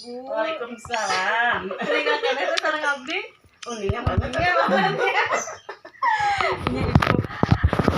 Ibu. Waalaikumsalam. Tinggal kene teh sareng abdi. Uninya mana?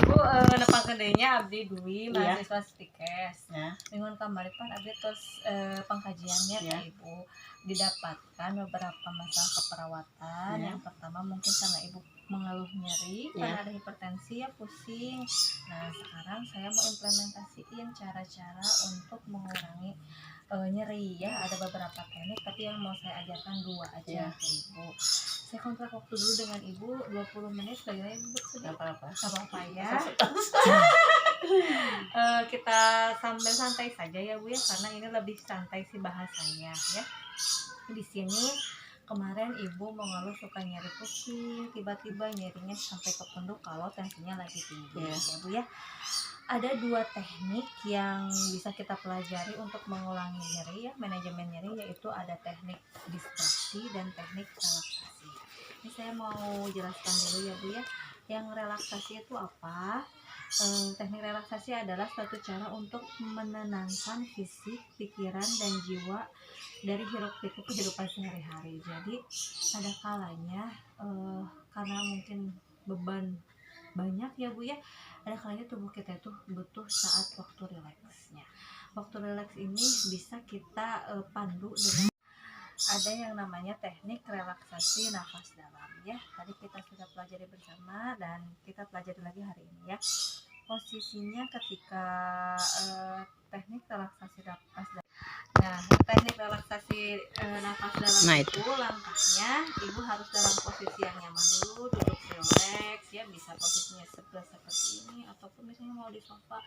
Ibu nepangkeun deui nya abdi Dwi mahasiswa Stikes. Ya. Minggu kamari pan abdi tos pengkajiannya Ya. ke Ibu. Didapatkan beberapa masalah keperawatan. Ya. Yang pertama mungkin karena Ibu mengeluh nyeri karena ada hipertensi ya, pusing. Nah, sekarang saya mau implementasiin cara-cara untuk mengurangi nyeri ya. Ada beberapa teknik tapi yang mau saya ajarkan 2 aja ke Ibu. Saya kontrak waktu dulu dengan Ibu 20 menit, bagaimana Ibu bersedia? Gak apa-apa. Gak apa-apa ya. Kita sambil santai saja ya Bu ya, karena ini lebih santai sih bahasanya ya. Di sini kemarin Ibu mengeluh suka nyeri pusing, tiba-tiba nyerinya sampai ke pundak kalau tensinya lagi tinggi ya Bu ya. Ada 2 teknik yang bisa kita pelajari untuk mengurangi nyeri ya, manajemen nyeri, yaitu ada teknik distraksi dan teknik relaksasi. Ini saya mau jelaskan dulu ya Bu ya. Yang relaksasi itu apa? Teknik relaksasi adalah suatu cara untuk menenangkan fisik, pikiran, dan jiwa dari hiruk-pikuk kehidupan sehari-hari. Jadi ada kalanya karena mungkin beban banyak ya Bu ya, ada kalanya tubuh kita itu butuh saat waktu rileksnya. Waktu rileks ini bisa kita pandu dengan ada yang namanya teknik relaksasi nafas dalam ya. Tadi kita sudah pelajari bersama dan kita pelajari lagi hari ini ya. Posisinya ketika teknik relaksasi nafas dalam. Nah, teknik relaksasi nafas dalam itu langkahnya Ibu harus dalam posisi yang nyaman dulu, duduk rileks ya, bisa posisinya sebelah seperti ini ataupun misalnya mau di sofa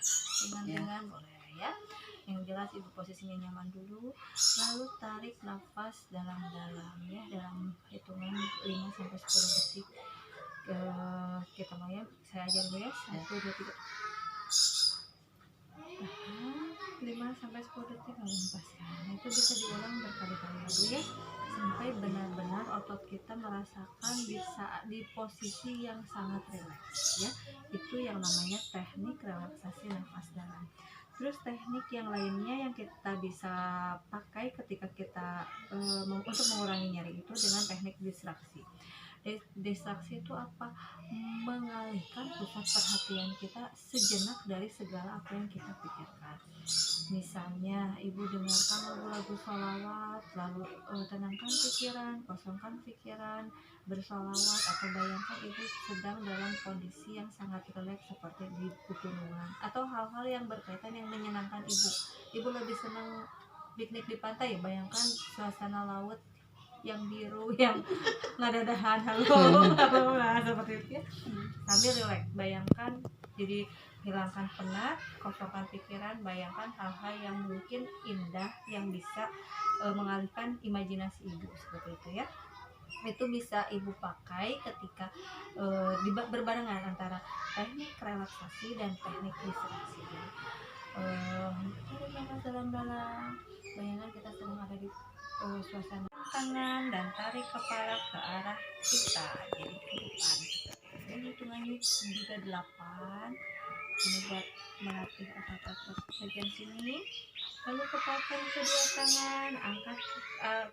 ringan-ringan boleh ya. Yang jelas Ibu posisinya nyaman dulu, lalu tarik nafas dalam-dalam ya, dalam hitungan 5 sampai 10 detik. Kita mau ya, saya ajar dulu ya. 1 2 3. Tahan 5 sampai 10 detik lalu lepaskan. Nah, itu bisa diulang berkali-kali dulu ya, sampai benar-benar otot kita merasakan di posisi yang sangat rileks ya. Itu yang namanya teknik relaksasi nafas dalam. Terus teknik yang lainnya yang kita bisa pakai ketika kita untuk mengurangi nyeri itu dengan teknik distraksi. Distraksi itu apa? Mengalihkan pusat perhatian kita sejenak dari segala apa yang kita pikirkan. Misalnya Ibu dengarkan lagu-lagu sholawat, lalu tenangkan pikiran, kosongkan pikiran, bersolawat, atau bayangkan Ibu sedang dalam kondisi yang sangat rileks seperti di pegunungan atau hal-hal yang berkaitan yang menyenangkan Ibu. Ibu lebih senang piknik di pantai, bayangkan suasana laut yang biru, yang ngadadahan halo seperti itu ya, sambil rileks. Bayangkan, jadi hilangkan penat, kosongkan pikiran, bayangkan hal-hal yang mungkin indah yang bisa mengalihkan imajinasi Ibu seperti itu ya. Itu bisa Ibu pakai ketika berbarengan antara teknik relaksasi dan teknik distraksi. Tarik nafas dalam-dalam, bayangkan kita sedang ada di suasana tangan dan tarik kepala ke arah kita, jadi ke depan. Dan hitungannya juga 8. Ini buat melatih otot-otot bagian sini. Lalu kepalkan kedua tangan, angkat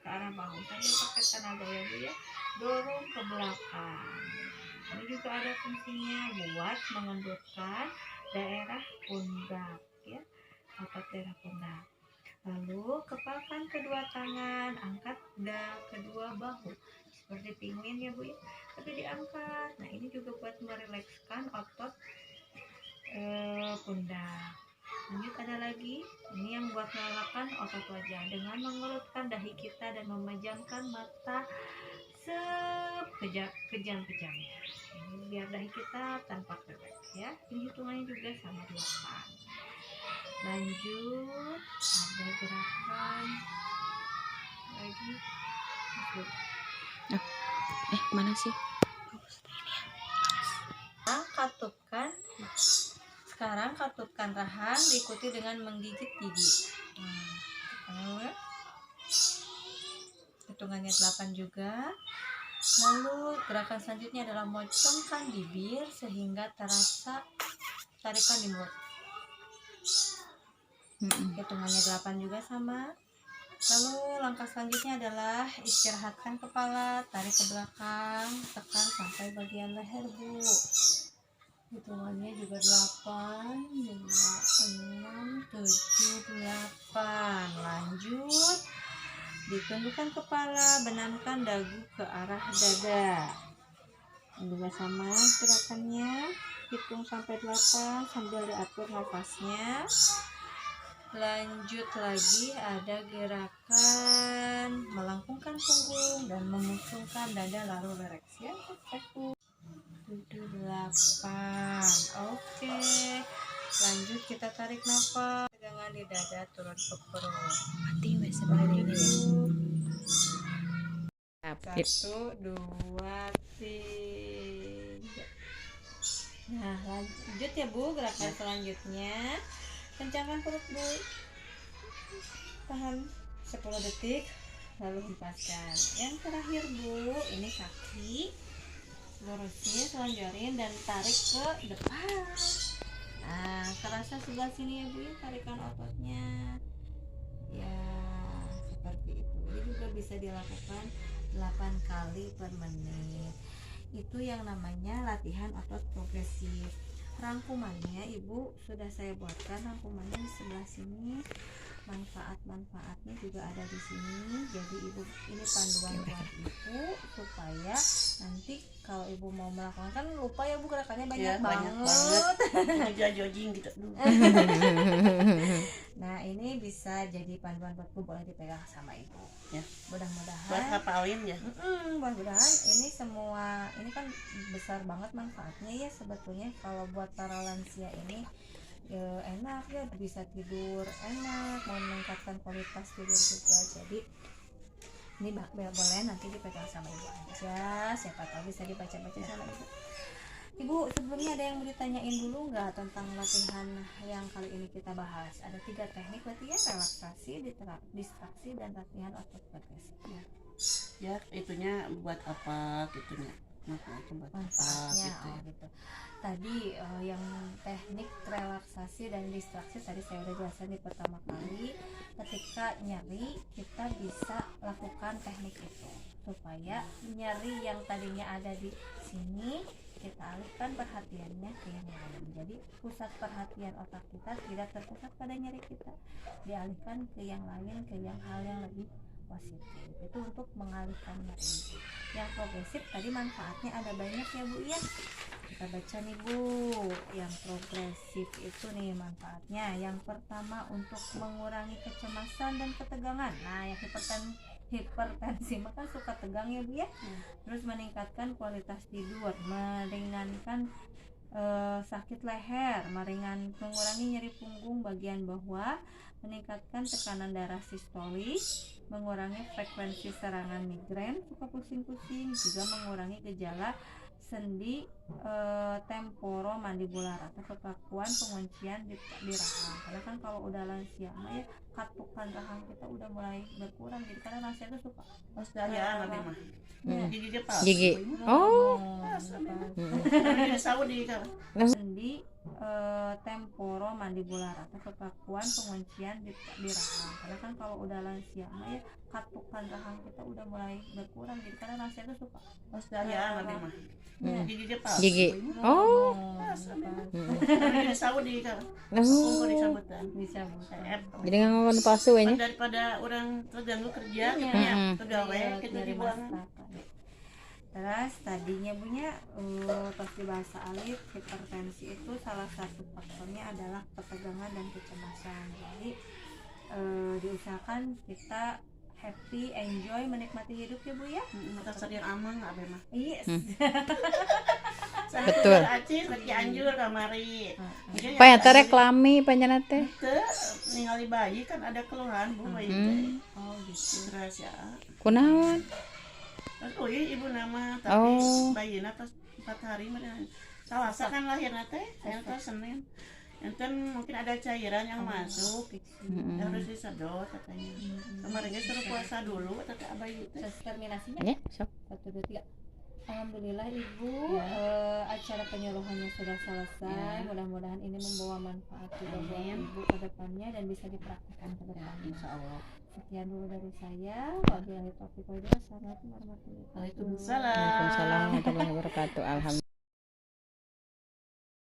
ke arah bahu sambil pakai tenaga ya Bu ya, dorong ke belakang. Ini juga ada fungsinya buat mengendurkan daerah pundak ya, otot daerah pundak. Lalu kepalkan kedua tangan, angkat kedua bahu seperti pingin ya Bu ya, tapi diangkat. Nah, ini juga buat merilekskan otot pundak. Lanjut, ada lagi, ini yang buat melelahkan otot wajah dengan mengerutkan dahi kita dan memejamkan mata kejam-kejamnya. Ini biar dahi kita tampak rileks ya. Ini hitungannya juga sama 8. Lanjut, ada gerakan lagi. Mana sih? Katupkan. Sekarang katupkan rahang diikuti dengan menggigit gigi. Hitungannya 8 juga. Lalu gerakan selanjutnya adalah mocongkan bibir sehingga terasa tarikan di mulut. Hitungannya 8 juga sama. Lalu langkah selanjutnya adalah istirahatkan kepala, tarik ke belakang, tekan sampai bagian leher, Bu. Hitungannya juga 8, 5, 6, 7, 8. Lanjut. Ditundukkan kepala, benamkan dagu ke arah dada. Juga sama gerakannya. Hitung sampai 8 sambil diatur nafasnya. Lanjut lagi, ada gerakan melengkungkan punggung dan memusungkan dada lalu rileks ya. 8. Oke. Lanjut kita tarik nafas, tegangan di dada turun ke perut. Mati wes sebenarnya ya. 1, 2, 3. Nah, lanjut ya Bu, gerakan selanjutnya. Kencangkan perut Bu. Tahan 10 detik, lalu hempaskan. Yang terakhir Bu, ini kaki. Lurusin, selonjorin dan tarik ke depan. Nah, kerasa sebelah sini ya Bu, tarikan ototnya. Ya, seperti itu. Ini juga bisa dilakukan 8 kali per menit. Itu yang namanya latihan otot progresif. Rangkumannya Ibu sudah saya buatkan rangkumannya di sebelah sini. Manfaat-manfaatnya juga ada di sini. Jadi Ibu, ini panduan buat Ibu supaya nanti kalau Ibu mau melakukan, kan lupa ya Bu, gerakannya banyak banget. Aja jogging gitu dulu. Nah, ini bisa jadi panduan buat Bu, boleh dipegang sama Ibu. Ya. Mudah-mudahan. Buat hafalin ya. Mudah-mudahan ini semua, ini kan besar banget manfaatnya ya sebetulnya. Kalau buat para lansia ini enak ya, bisa tidur enak, meningkatkan kualitas tidur juga. Jadi ini boleh nanti dipegang sama Ibu aja, siapa tahu bisa dibaca-baca sama Ibu. Ibu, sebelumnya ada yang mau ditanyain dulu nggak tentang latihan yang kali ini kita bahas? Ada 3 teknik latihan: relaksasi, distraksi, dan latihan otot progresif. Ya, itunya buat apa gitunya? Manfaatnya gitu. Tadi yang teknik relaksasi dan distraksi tadi saya udah jelasin di pertama kali. Ketika nyeri, kita bisa lakukan teknik itu supaya nyeri yang tadinya ada di sini kita alihkan perhatiannya ke yang lain. Jadi pusat perhatian otak kita tidak terpusat pada nyeri kita, dialihkan ke yang lain, ke yang hal yang lebih positif. Itu untuk mengalihkan nyeri. Yang progresif tadi manfaatnya ada banyak ya Bu ya. Kita baca nih Bu. Yang progresif itu nih manfaatnya. Yang pertama untuk mengurangi kecemasan dan ketegangan. Nah, yang hipertensi maka suka tegang ya Bu ya. Terus meningkatkan kualitas tidur, meringankan sakit leher, mengurangi nyeri punggung bagian bawah, meningkatkan tekanan darah sistolis, mengurangi frekuensi serangan migrain, suka pusing-pusing, juga mengurangi gejala sendi temporomandibular atau kekakuan penguncian di rahang. Karena kan kalau udah lansia ya katukan rahang kita udah mulai berkurang, jadi karena lansia itu suka Australia lebih mah. Gigi dia palsu. Gigi. Oh. Jadi Saudi kan. Sendi temporomandibular atau kekakuan penguncian di rahang. Karena kan kalau udah lansia ya katukan rahang kita udah mulai berkurang, jadi karena lansia itu suka Australia lebih mah. Gigi dia palsu. Gigi. Oh. Jadi Saudi kan. Kumpul di sambutan. bisa Bu. Jadi ngomong palsu nya. Daripada orang terganggu kerja, Iya. ya pegawai kita Dari dibuang. masyarakat. Terus tadinya Bunya pas di bahasa alif, hipertensi itu salah satu faktornya adalah ketegangan dan kecemasan. Jadi diusahakan kita happy, enjoy, menikmati hidup ya Bu ya. Mata sering aman nggak memang. Yes. Betul. Acis lagi anjur kamari. Paya teh reklami panjana teh. Ningali bayi kan ada keluhan Bu bayi. Oh gitu. Terus ya. Kunaon? Terus iya ibu nama tapi Oh. bayinya pas 4 hari mana. Salasa kan lahirna teh, saya tuh Senin. Enten mungkin ada cairan yang masuk, harus disedot katanya. Kemarinnya suruh puasa dulu, tapi abai itu. Terminasinya Ya, sok. 1, 2, 3. Alhamdulillah Ibu, Ya. acara penyuluhannya sudah selesai. Ya. Mudah-mudahan ini membawa manfaat juga buat Amin. Ibu ke depannya dan bisa dipraktikkan ke Ya, depannya. insya Allah. Sekian dulu dari saya. Wabillahi taufiq wal hidayah. Assalamualaikum warahmatullahi wabarakatuh. Waalaikumsalam. Waalaikumsalam warahmatullahi wabarakatuh. Alhamdulillah.